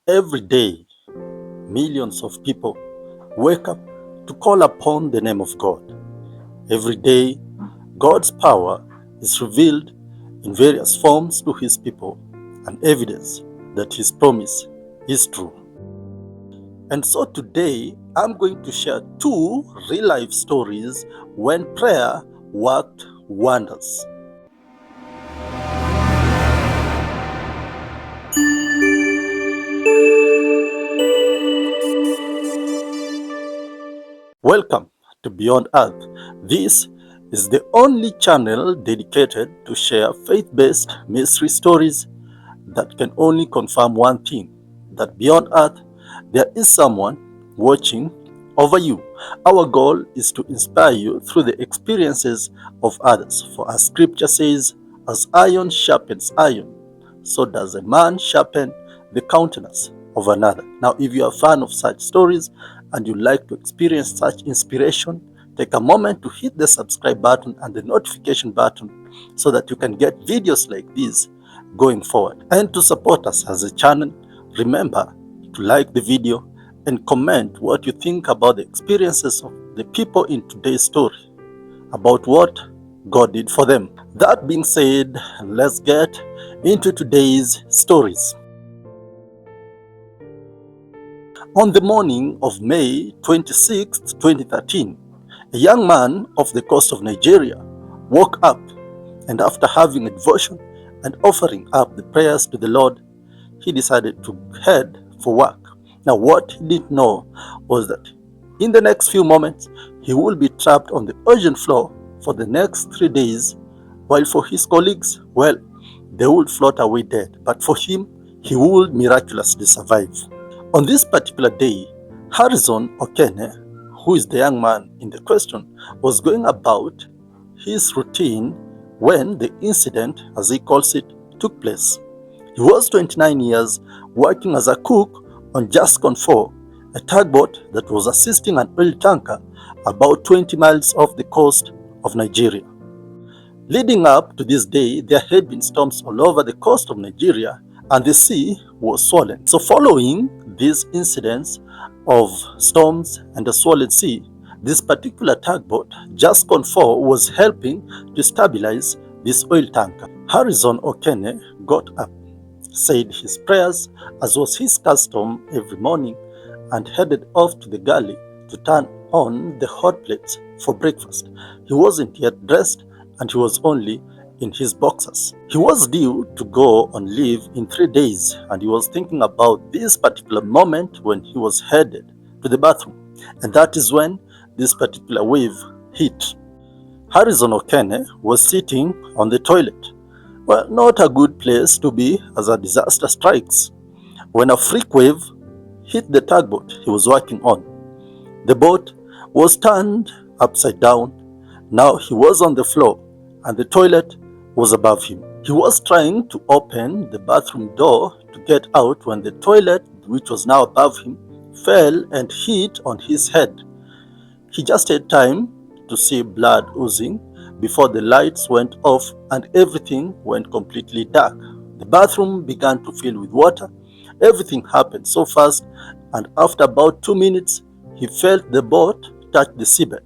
Every day, millions of people wake up to call upon the name of God. Every day, God's power is revealed in various forms to His people, and evidence that His promise is true. And so today, I'm going to share two real-life stories when prayer worked wonders. Welcome to Beyond Earth. This is the only channel dedicated to share faith-based mystery stories that can only confirm one thing, that beyond Earth, there is someone watching over you. Our goal is to inspire you through the experiences of others. For as scripture says, as iron sharpens iron, so does a man sharpen the countenance of another. Now, if you are a fan of such stories and you like to experience such inspiration, take a moment to hit the subscribe button and the notification button so that you can get videos like these going forward. And to support us as a channel, remember to like the video and comment what you think about the experiences of the people in today's story, about what God did for them. That being said, let's get into today's stories. On the morning of May 26, 2013, a young man off the coast of Nigeria woke up, and after having a devotion and offering up the prayers to the Lord, he decided to head for work. Now, what he didn't know was that in the next few moments, he will be trapped on the ocean floor for the next 3 days, while for his colleagues, well, they would float away dead. But for him, he would miraculously survive. On this particular day, Harrison Okene, who is the young man in the question, was going about his routine when the incident, as he calls it, took place. He was 29 years, working as a cook on Jascon 4, a tugboat that was assisting an oil tanker about 20 miles off the coast of Nigeria. Leading up to this day, there had been storms all over the coast of Nigeria, and the sea was swollen. So following these incidents of storms and the swollen sea, this particular tugboat, Jascon 4, was helping to stabilize this oil tanker. Harrison Okene got up, said his prayers, as was his custom every morning, and headed off to the galley to turn on the hot plates for breakfast. He wasn't yet dressed, and he was only in his boxers. He was due to go on leave in 3 days, and he was thinking about this particular moment when he was headed to the bathroom, and that is when this particular wave hit. Harrison Okene was sitting on the toilet. Well, not a good place to be as a disaster strikes, when a freak wave hit the tugboat he was working on. The boat was turned upside down. Now he was on the floor, and the toilet was above him. He was trying to open the bathroom door to get out when the toilet, which was now above him, fell and hit on his head. He just had time to see blood oozing before the lights went off and everything went completely dark. The bathroom began to fill with water. Everything happened so fast, and after about 2 minutes, he felt the boat touch the seabed.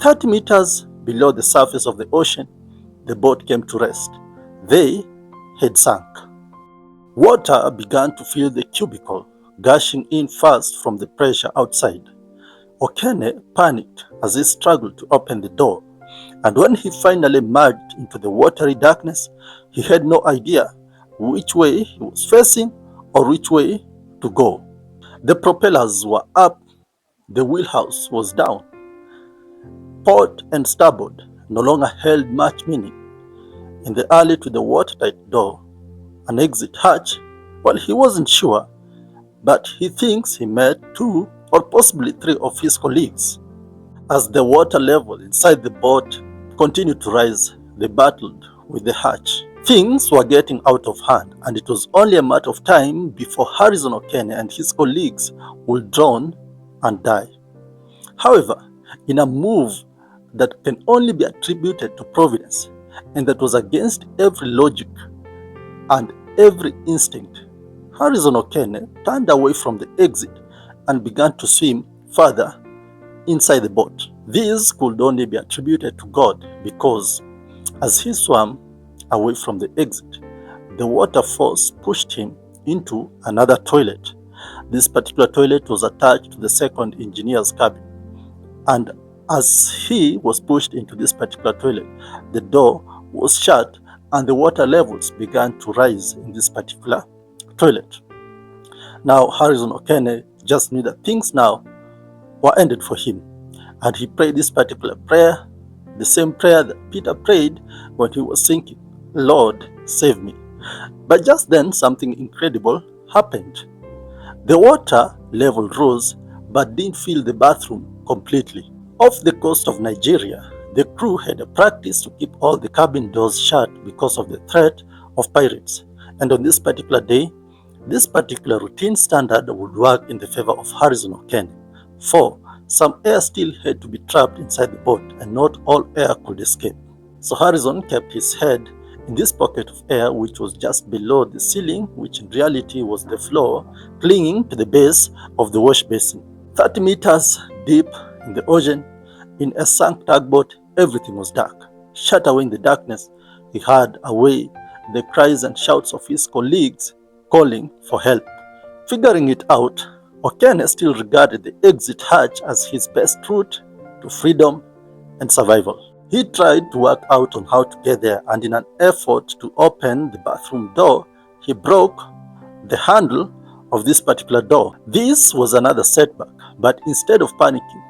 30 meters below the surface of the ocean, the boat came to rest. They had sunk. Water began to fill the cubicle, gushing in fast from the pressure outside. Okene panicked as he struggled to open the door, and when he finally emerged into the watery darkness, he had no idea which way he was facing or which way to go. The propellers were up, the wheelhouse was down. Port and starboard no longer held much meaning. In the alley to the watertight door, an exit hatch, well, he wasn't sure, but he thinks he met 2 or possibly 3 of his colleagues. As the water level inside the boat continued to rise, they battled with the hatch. Things were getting out of hand, and it was only a matter of time before Harrison Okene and his colleagues would drown and die. However, in a move that can only be attributed to providence, and that was against every logic and every instinct, Harrison Okene turned away from the exit and began to swim further inside the boat. This could only be attributed to God because as he swam away from the exit, the water force pushed him into another toilet. This particular toilet was attached to the second engineer's cabin, and as he was pushed into this particular toilet, the door was shut and the water levels began to rise in this particular toilet. Now Harrison Okene just knew that things now were ended for him, and he prayed this particular prayer, the same prayer that Peter prayed when he was sinking, "Lord, save me." But just then something incredible happened. The water level rose but didn't fill the bathroom completely. Off the coast of Nigeria, the crew had a practice to keep all the cabin doors shut because of the threat of pirates. And on this particular day, this particular routine standard would work in the favor of Harrison Okene, for some air still had to be trapped inside the boat and not all air could escape. So Harrison kept his head in this pocket of air which was just below the ceiling, which in reality was the floor, clinging to the base of the wash basin. 30 meters deep in the ocean, in a sunk tugboat, everything was dark. Shut away in the darkness, he heard away the cries and shouts of his colleagues calling for help. Figuring it out, Okene still regarded the exit hatch as his best route to freedom and survival. He tried to work out on how to get there, and in an effort to open the bathroom door, he broke the handle of this particular door. This was another setback, but instead of panicking,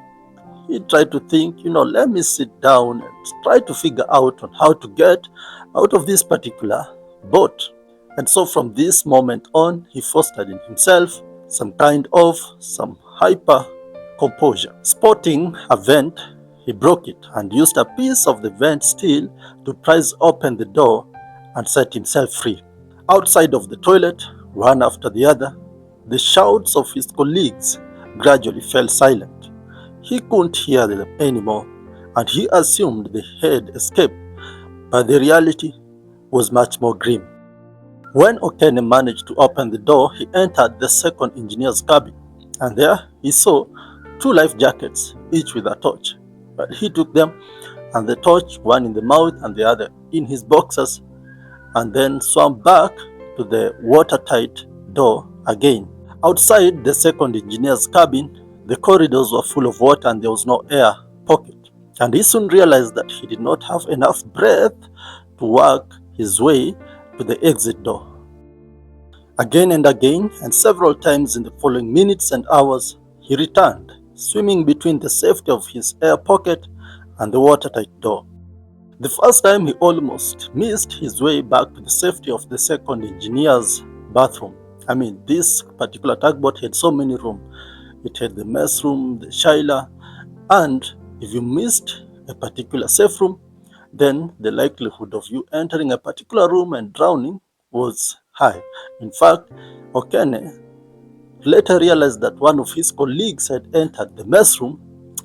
he tried to think, let me sit down and try to figure out on how to get out of this particular boat. And so from this moment on, he fostered in himself some hyper composure. Spotting a vent, he broke it and used a piece of the vent steel to prise open the door and set himself free. Outside of the toilet, one after the other, the shouts of his colleagues gradually fell silent. He couldn't hear them anymore, and he assumed they had escaped, but the reality was much more grim. When Okene managed to open the door, he entered the second engineer's cabin, and there he saw 2 life jackets, each with a torch. But he took them, and the torch, one in the mouth and the other in his boxers, and then swam back to the watertight door again. Outside the second engineer's cabin, the corridors were full of water and there was no air pocket. And he soon realized that he did not have enough breath to work his way to the exit door. Again and again, and several times in the following minutes and hours, he returned, swimming between the safety of his air pocket and the watertight door. The first time he almost missed his way back to the safety of the second engineer's bathroom. This particular tugboat had so many rooms. It had the mess room, the Shaila, and if you missed a particular safe room, then the likelihood of you entering a particular room and drowning was high. In fact, Okene later realized that one of his colleagues had entered the mess room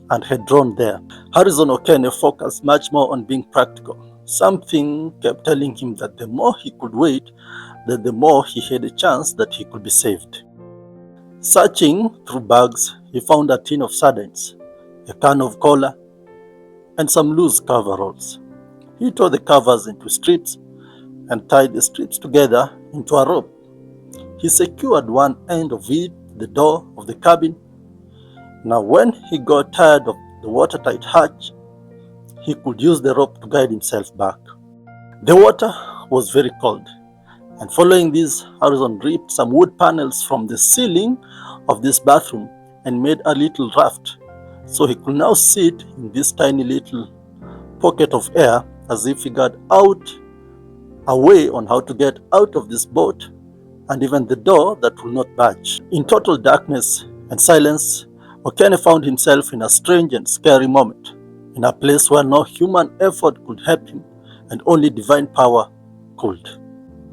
and had drowned there. Harrison Okene focused much more on being practical. Something kept telling him that the more he could wait, then the more he had a chance that he could be saved. Searching through bags, he found a tin of sardines, a can of cola, and some loose coveralls. He tore the covers into strips and tied the strips together into a rope. He secured one end of it to the door of the cabin. Now when he got tired of the watertight hatch, he could use the rope to guide himself back. The water was very cold, and following this, Harrison ripped some wood panels from the ceiling of this bathroom and made a little raft, so he could now sit in this tiny little pocket of air as he figured out a way on how to get out of this boat and even the door that will not budge. In total darkness and silence, Okene found himself in a strange and scary moment, in a place where no human effort could help him and only divine power could.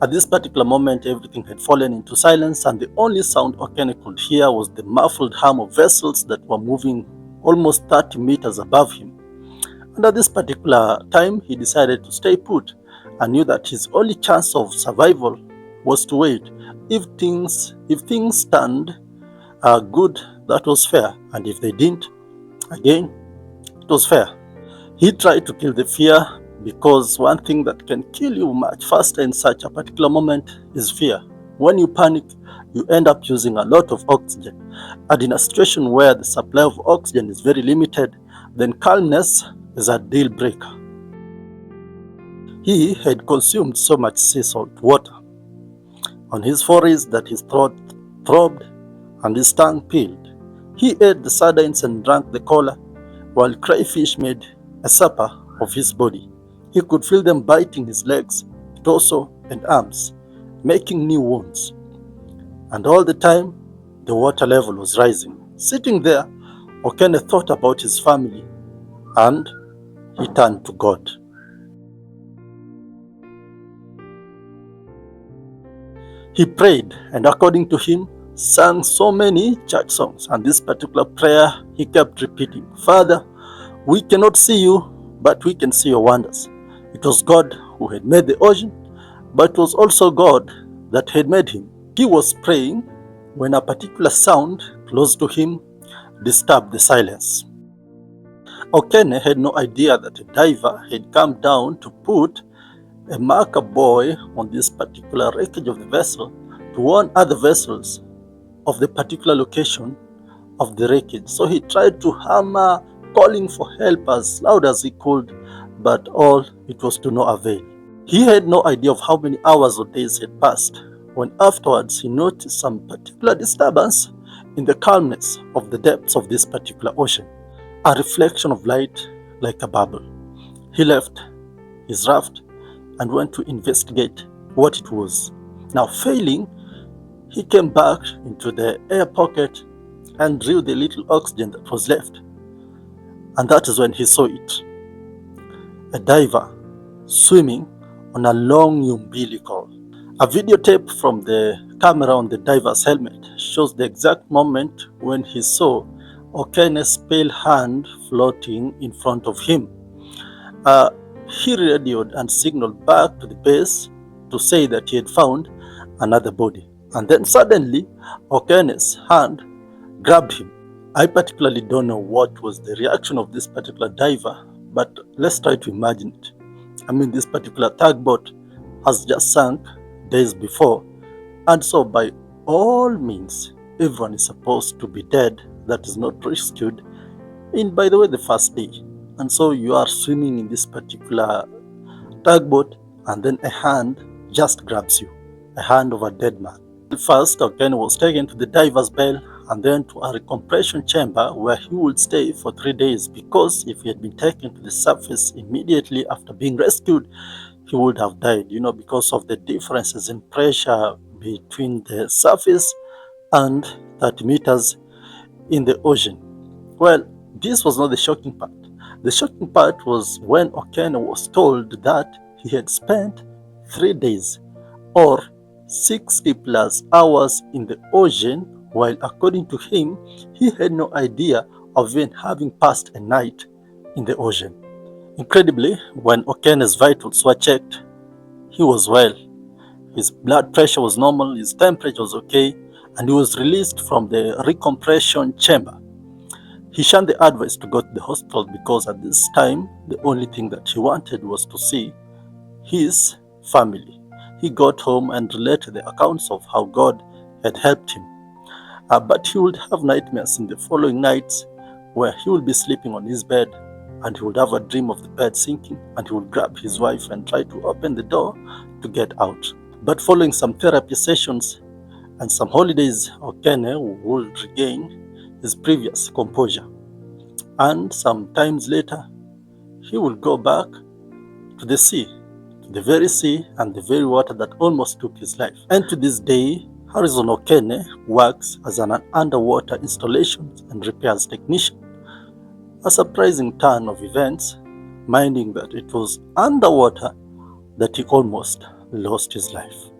At this particular moment, everything had fallen into silence, and the only sound Okene could hear was the muffled hum of vessels that were moving almost 30 meters above him. And at this particular time, he decided to stay put and knew that his only chance of survival was to wait. If things turned good, that was fair, and if they didn't, again, it was fair. He tried to kill the fear, because one thing that can kill you much faster in such a particular moment is fear. When you panic, you end up using a lot of oxygen. And in a situation where the supply of oxygen is very limited, then calmness is a deal breaker. He had consumed so much sea salt water on his forehead that his throat throbbed and his tongue peeled. He ate the sardines and drank the cola, while crayfish made a supper of his body. He could feel them biting his legs, torso, and arms, making new wounds. And all the time, the water level was rising. Sitting there, Okene thought about his family, and he turned to God. He prayed, and according to him, sang so many church songs. And this particular prayer, he kept repeating, "Father, we cannot see you, but we can see your wonders." It was God who had made the ocean, but it was also God that had made him. He was praying when a particular sound close to him disturbed the silence. Okene had no idea that a diver had come down to put a marker buoy on this particular wreckage of the vessel to warn other vessels of the particular location of the wreckage. So he tried to hammer, calling for help as loud as he could, but all it was to no avail. He had no idea of how many hours or days had passed when afterwards he noticed some particular disturbance in the calmness of the depths of this particular ocean, a reflection of light like a bubble. He left his raft and went to investigate what it was. Now, failing, he came back into the air pocket and drew the little oxygen that was left. And that is when he saw it. A diver swimming on a long umbilical. A videotape from the camera on the diver's helmet shows the exact moment when he saw Okene's pale hand floating in front of him. He radioed and signaled back to the base to say that he had found another body. And then suddenly, Okene's hand grabbed him. I particularly don't know what was the reaction of this particular diver, but let's try to imagine it. I mean, this particular tugboat has just sunk days before, and so by all means, everyone is supposed to be dead that is not rescued in, by the way, the first day. And so you are swimming in this particular tugboat, and then a hand just grabs you, a hand of a dead man. First, Okene was taken to the diver's bell and then to a recompression chamber where he would stay for 3 days, because if he had been taken to the surface immediately after being rescued, he would have died, because of the differences in pressure between the surface and 30 meters in the ocean. Well, this was not the shocking part. The shocking part was when Okene was told that he had spent 3 days or 60 plus hours in the ocean, while according to him, he had no idea of even having passed a night in the ocean. Incredibly, when Okene's vitals were checked, he was well. His blood pressure was normal, his temperature was okay, and he was released from the recompression chamber. He shunned the advice to go to the hospital because at this time, the only thing that he wanted was to see his family. He got home and related the accounts of how God had helped him. But he would have nightmares in the following nights where he would be sleeping on his bed and he would have a dream of the bed sinking, and he would grab his wife and try to open the door to get out. But following some therapy sessions and some holidays, Okene would regain his previous composure. And some times later, he would go back to the sea, to the very sea and the very water that almost took his life. And to this day, Harrison Okene works as an underwater installations and repairs technician. A surprising turn of events, minding that it was underwater that he almost lost his life.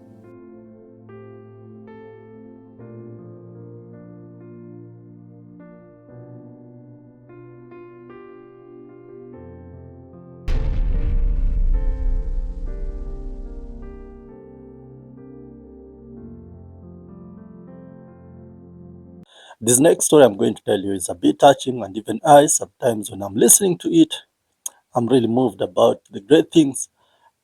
This next story I'm going to tell you is a bit touching, and even I, sometimes when I'm listening to it, I'm really moved about the great things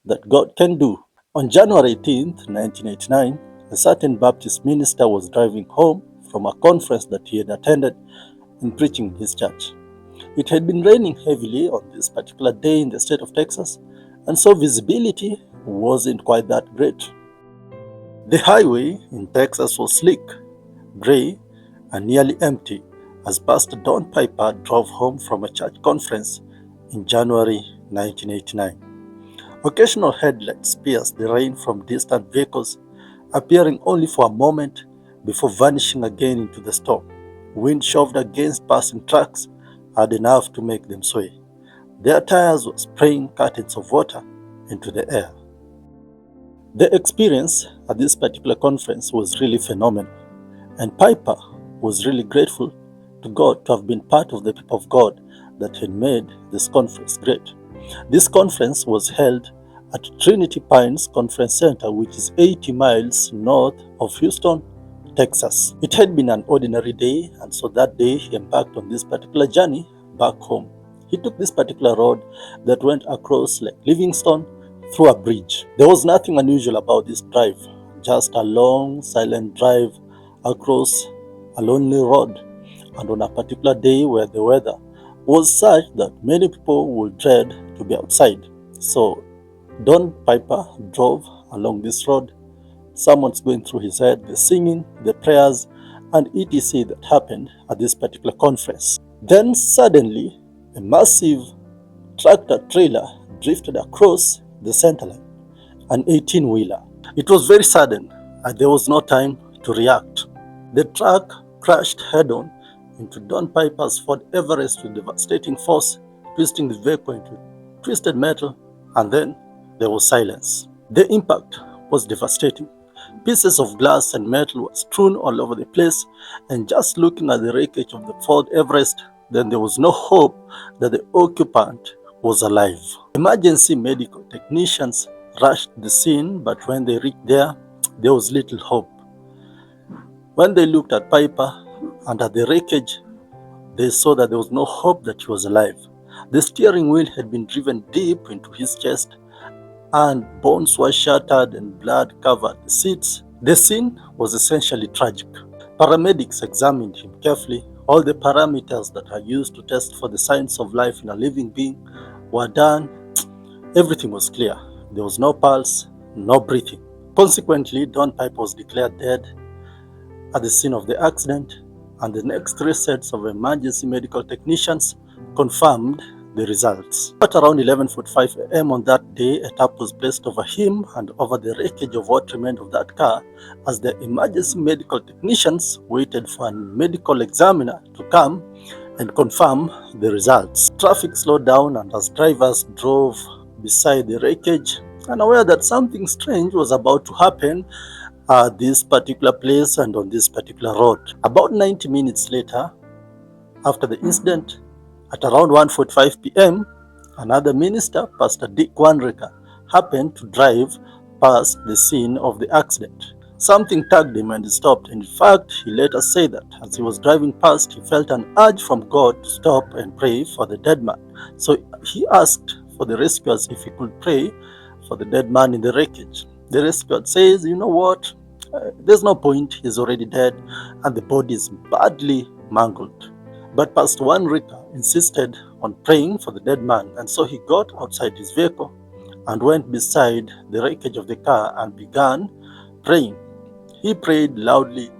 that God can do. On January 18th, 1989, a certain Baptist minister was driving home from a conference that he had attended and preaching in his church. It had been raining heavily on this particular day in the state of Texas, and so visibility wasn't quite that great. The highway in Texas was slick, gray, and nearly empty as Pastor Don Piper drove home from a church conference in January 1989. Occasional headlights pierced the rain from distant vehicles, appearing only for a moment before vanishing again into the storm. Wind shoved against passing trucks had enough to make them sway. Their tires were spraying curtains of water into the air. The experience at this particular conference was really phenomenal, and Piper was really grateful to God to have been part of the people of God that had made this conference great. This conference was held at Trinity Pines Conference Center, which is 80 miles north of Houston, Texas. It had been an ordinary day, and so that day he embarked on this particular journey back home. He took this particular road that went across Lake Livingston through a bridge. There was nothing unusual about this drive, just a long, silent drive across a lonely road, and on a particular day where the weather was such that many people would dread to be outside. So Don Piper drove along this road. Someone's going through his head, the singing, the prayers, and etc. that happened at this particular conference. Then suddenly, a massive tractor trailer drifted across the center line, an 18-wheeler. It was very sudden, and there was no time to react. The truck crashed head-on into Don Piper's Ford Everest with devastating force, twisting the vehicle into twisted metal, and then there was silence. The impact was devastating. Pieces of glass and metal were strewn all over the place, and just looking at the wreckage of the Ford Everest, then there was no hope that the occupant was alive. Emergency medical technicians rushed the scene, but when they reached there was little hope. When they looked at Piper and at the wreckage, they saw that there was no hope that he was alive. The steering wheel had been driven deep into his chest, and bones were shattered and blood covered the seats. The scene was essentially tragic. Paramedics examined him carefully. All the parameters that are used to test for the signs of life in a living being were done. Everything was clear. There was no pulse, no breathing. Consequently, Don Piper was declared dead at the scene of the accident, and the next 3 sets of emergency medical technicians confirmed the results. At around 11:45 a.m. on that day, a tarp was placed over him and over the wreckage of what remained of that car as the emergency medical technicians waited for a medical examiner to come and confirm the results. Traffic slowed down, and as drivers drove beside the wreckage, unaware that something strange was about to happen at this particular place and on this particular road. About 90 minutes later, after the incident, at around 1:45 p.m., another minister, Pastor Dick Wanrika, happened to drive past the scene of the accident. Something tugged him and he stopped. In fact, he later said that as he was driving past, he felt an urge from God to stop and pray for the dead man. So he asked for the rescuers if he could pray for the dead man in the wreckage. The rescuer says, you know what, there's no point, he's already dead and the body is badly mangled. But Pastor Wanrika insisted on praying for the dead man, and so he got outside his vehicle and went beside the wreckage of the car and began praying. He prayed loudly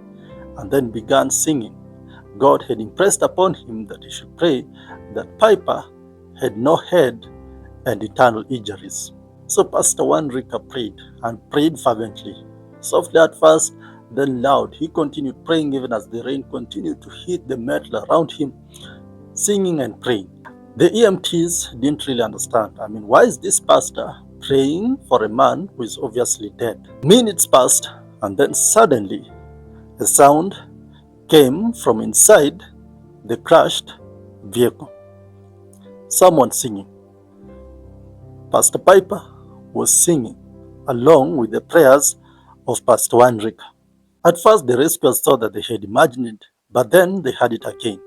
and then began singing. God had impressed upon him that he should pray that Piper had no head and eternal injuries. So Pastor Wanrika prayed and prayed fervently, softly at first, then loud. He continued praying even as the rain continued to hit the metal around him, singing and praying. The EMTs didn't really understand. Why is this pastor praying for a man who is obviously dead? Minutes passed, and then suddenly a sound came from inside the crashed vehicle. Someone singing. Pastor Piper was singing along with the prayers of Pastor Wanrika. At first, the rescuers thought that they had imagined But then they had it again.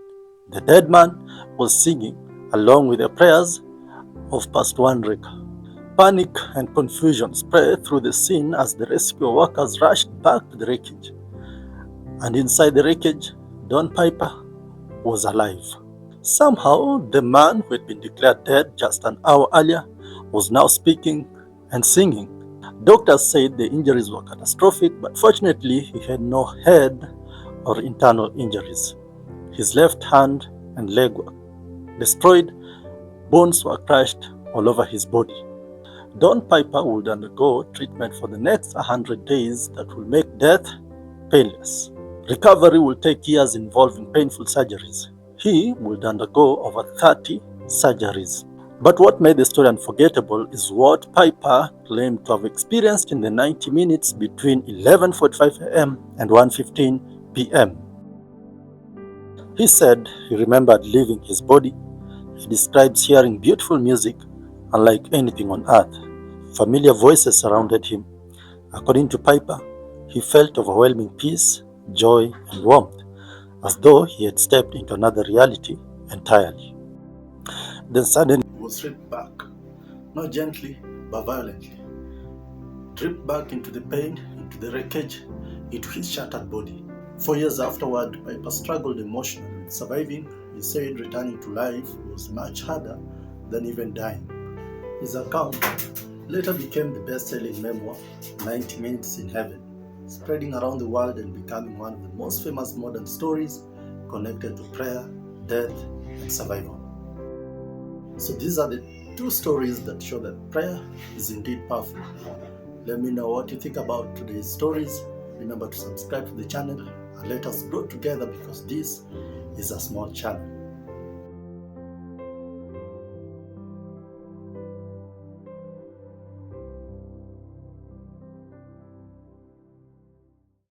The dead man was singing along with the prayers of past one wrecker. Panic and confusion spread through the scene as the rescue workers rushed back to the wreckage. And inside the wreckage, Don Piper was alive. Somehow, the man who had been declared dead just an hour earlier was now speaking and singing. Doctors said the injuries were catastrophic, but fortunately, he had no head or internal injuries. His left hand and leg were destroyed, bones were crushed all over his body. Don Piper would undergo treatment for the next 100 days that will make death painless. Recovery will take years involving painful surgeries. He would undergo over 30 surgeries. But what made the story unforgettable is what Piper claimed to have experienced in the 90 minutes between 11:45 a.m. and 1:15 p.m. He said he remembered leaving his body. He describes hearing beautiful music unlike anything on earth. Familiar voices surrounded him. According to Piper, he felt overwhelming peace, joy, and warmth, as though he had stepped into another reality entirely. Then suddenly he was stripped back, not gently, but violently. Dripped back into the pain, into the wreckage, into his shattered body. 4 years afterward, Piper struggled emotionally with surviving. He said returning to life was much harder than even dying. His account later became the best-selling memoir, 90 Minutes in Heaven, spreading around the world and becoming one of the most famous modern stories connected to prayer, death, and survival. So these are the two stories that show that prayer is indeed powerful. Let me know what you think about today's stories. Remember to subscribe to the channel and let us grow together, because this is a small channel.